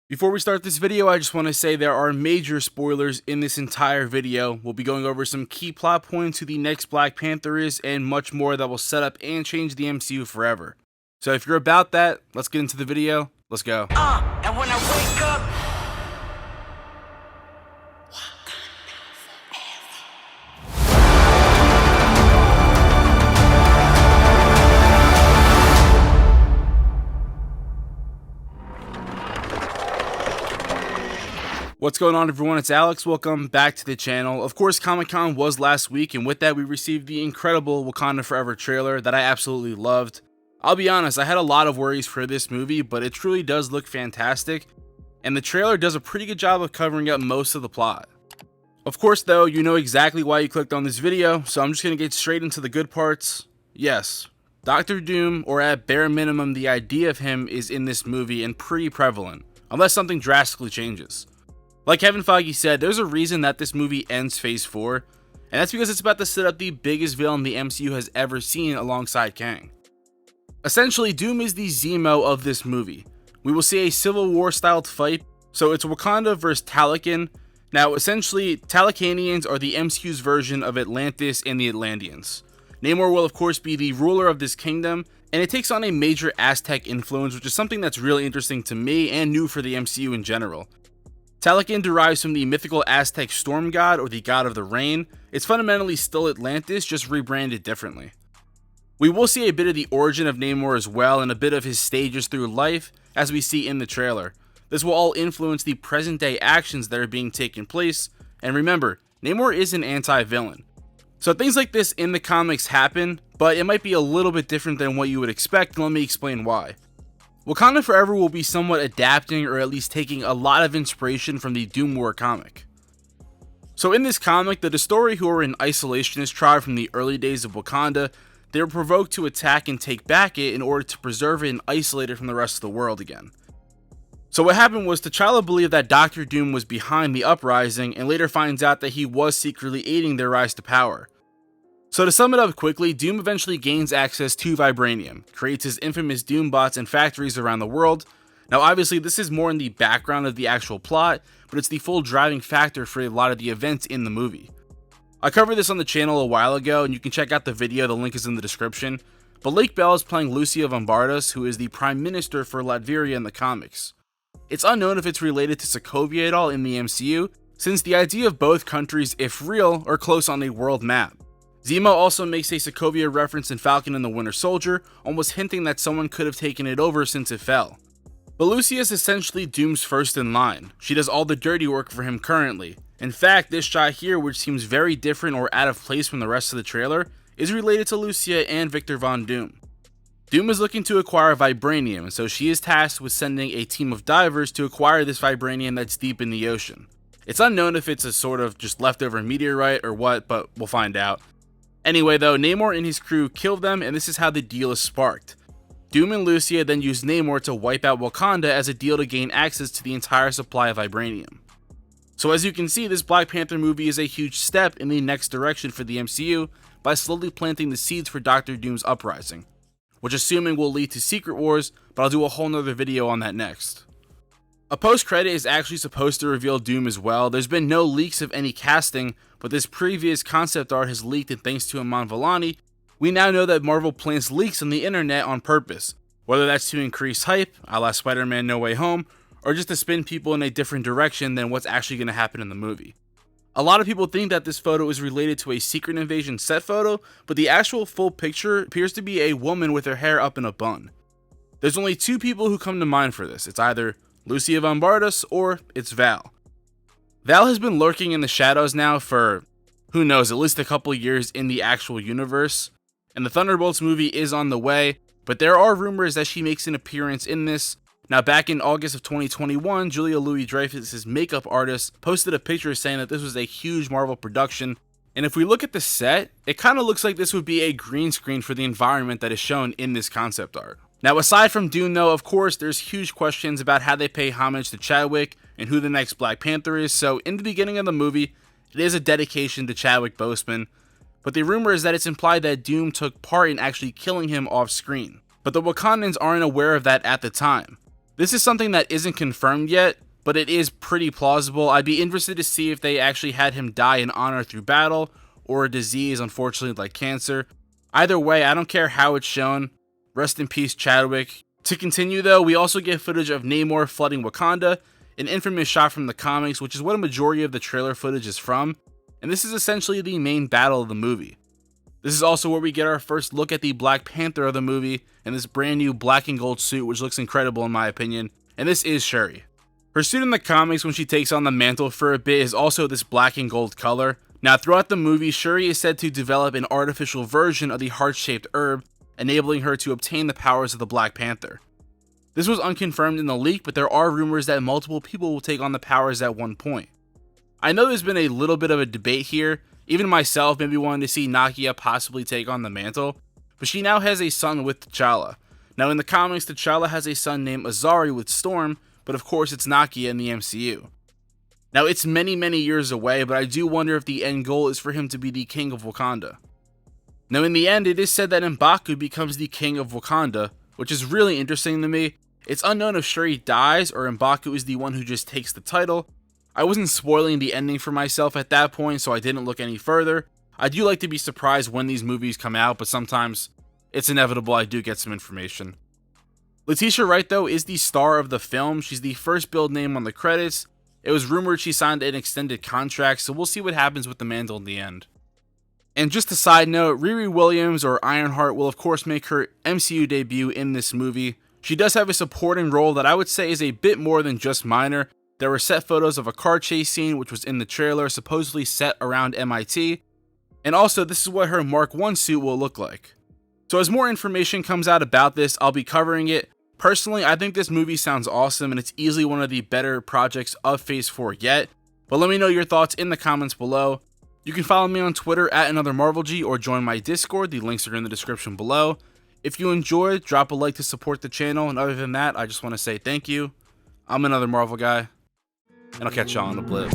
Before we start this video, I just want to say there are major spoilers in this entire video. We'll be going over some key plot points, who the next Black Panther is, and much more that will set up and change the MCU forever. So if you're about that, let's get into the video. Let's go. And when I wake up, What's going on, everyone? It's Alex. Welcome back to the channel. Of course, Comic-Con was last week, and with that we received the incredible Wakanda Forever trailer that I absolutely loved. I'll be honest, I had a lot of worries for this movie, but it truly does look fantastic, and the trailer does a pretty good job of covering up most of the plot. Of course though, you know exactly why you clicked on this video, so I'm just going to get straight into the good parts. Yes, Dr. Doom, or at bare minimum the idea of him, is in this movie and pretty prevalent, unless something drastically changes. Like Kevin Feige said, there's a reason that this movie ends Phase 4, and that's because it's about to set up the biggest villain the MCU has ever seen alongside Kang. Essentially, Doom is the Zemo of this movie. We will see a Civil War styled fight, so it's Wakanda versus Talokan. Now essentially, Talokanians are the MCU's version of Atlantis and the Atlanteans. Namor will of course be the ruler of this kingdom, and it takes on a major Aztec influence, which is something that's really interesting to me and new for the MCU in general. Talokan derives from the mythical Aztec storm god, or the god of the rain. It's fundamentally still Atlantis, just rebranded differently. We will see a bit of the origin of Namor as well, and a bit of his stages through life, as we see in the trailer. This will all influence the present day actions that are being taken place, and remember, Namor is an anti-villain. So things like this in the comics happen, but it might be a little bit different than what you would expect, and let me explain why. Wakanda Forever will be somewhat adapting, or at least taking a lot of inspiration from the Doom War comic. So in this comic, the Dustori, who are an isolationist tribe from the early days of Wakanda, they were provoked to attack and take back it in order to preserve it and isolate it from the rest of the world again. So what happened was, T'Challa believed that Dr. Doom was behind the uprising, and later finds out that he was secretly aiding their rise to power. So to sum it up quickly, Doom eventually gains access to Vibranium, creates his infamous Doom bots and factories around the world. Now obviously this is more in the background of the actual plot, but it's the full driving factor for a lot of the events in the movie. I covered this on the channel a while ago, and you can check out the video, the link is in the description. But Lake Bell is playing Lucia von Bardas, who is the Prime Minister for Latveria in the comics. It's unknown if it's related to Sokovia at all in the MCU, since the idea of both countries, if real, are close on a world map. Zemo also makes a Sokovia reference in Falcon and the Winter Soldier, almost hinting that someone could have taken it over since it fell. But Lucia is essentially Doom's first in line. She does all the dirty work for him currently. In fact, this shot here, which seems very different or out of place from the rest of the trailer, is related to Lucia and Victor Von Doom. Doom is looking to acquire Vibranium, and so she is tasked with sending a team of divers to acquire this Vibranium that's deep in the ocean. It's unknown if it's a sort of just leftover meteorite or what, but we'll find out. Anyway though, Namor and his crew kill them, and this is how the deal is sparked. Doom and Lucia then use Namor to wipe out Wakanda as a deal to gain access to the entire supply of Vibranium. So as you can see, this Black Panther movie is a huge step in the next direction for the MCU by slowly planting the seeds for Dr. Doom's uprising, which assuming will lead to Secret Wars, but I'll do a whole nother video on that next. A post-credit is actually supposed to reveal Doom as well. There's been no leaks of any casting, but this previous concept art has leaked, and thanks to Iman Vellani, we now know that Marvel plants leaks on the internet on purpose, whether that's to increase hype, a la Spider-Man No Way Home, or just to spin people in a different direction than what's actually going to happen in the movie. A lot of people think that this photo is related to a Secret Invasion set photo, but the actual full picture appears to be a woman with her hair up in a bun. There's only two people who come to mind for this. It's either Lucia von Bardas or it's Val. Val has been lurking in the shadows now for, who knows, at least a couple years in the actual universe, and the Thunderbolts movie is on the way, but there are rumors that she makes an appearance in this. Now back in August of 2021, Julia Louis-Dreyfus' makeup artist posted a picture saying that this was a huge Marvel production, and if we look at the set, it kind of looks like this would be a green screen for the environment that is shown in this concept art. Now aside from Doom though, of course, there's huge questions about how they pay homage to Chadwick and who the next Black Panther is, so in the beginning of the movie, it is a dedication to Chadwick Boseman, but the rumor is that it's implied that Doom took part in actually killing him off screen. But the Wakandans aren't aware of that at the time. This is something that isn't confirmed yet, but it is pretty plausible. I'd be interested to see if they actually had him die in honor through battle, or a disease, unfortunately, like cancer. Either way, I don't care how it's shown. Rest in peace, Chadwick. To continue though, we also get footage of Namor flooding Wakanda, an infamous shot from the comics, which is what a majority of the trailer footage is from, and this is essentially the main battle of the movie. This is also where we get our first look at the Black Panther of the movie, in this brand new black and gold suit, which looks incredible in my opinion, and this is Shuri. Her suit in the comics when she takes on the mantle for a bit is also this black and gold color. Now throughout the movie, Shuri is said to develop an artificial version of the heart-shaped herb, enabling her to obtain the powers of the Black Panther. This was unconfirmed in the leak, but there are rumors that multiple people will take on the powers at one point. I know there's been a little bit of a debate here, even myself maybe wanting to see Nakia possibly take on the mantle, but she now has a son with T'Challa. Now in the comics, T'Challa has a son named Azari with Storm, but of course it's Nakia in the MCU. Now it's many years away, but I do wonder if the end goal is for him to be the king of Wakanda. Now in the end, it is said that M'Baku becomes the king of Wakanda, which is really interesting to me. It's unknown if Shuri dies or M'Baku is the one who just takes the title. I wasn't spoiling the ending for myself at that point, so I didn't look any further. I do like to be surprised when these movies come out, but sometimes it's inevitable I do get some information. Letitia Wright though is the star of the film. She's the first billed name on the credits. It was rumored she signed an extended contract, so we'll see what happens with the mantle in the end. And just a side note, Riri Williams, or Ironheart, will of course make her MCU debut in this movie. She does have a supporting role that I would say is a bit more than just minor. There were set photos of a car chase scene which was in the trailer, supposedly set around MIT. And also, this is what her Mark 1 suit will look like. So as more information comes out about this, I'll be covering it. Personally, I think this movie sounds awesome and it's easily one of the better projects of Phase 4 yet. But let me know your thoughts in the comments below. You can follow me on Twitter at AnotherMarvelG or join my Discord. The links are in the description below. If you enjoyed, drop a like to support the channel, and other than that, I just want to say thank you. I'm Another Marvel Guy, and I'll catch y'all on the blip.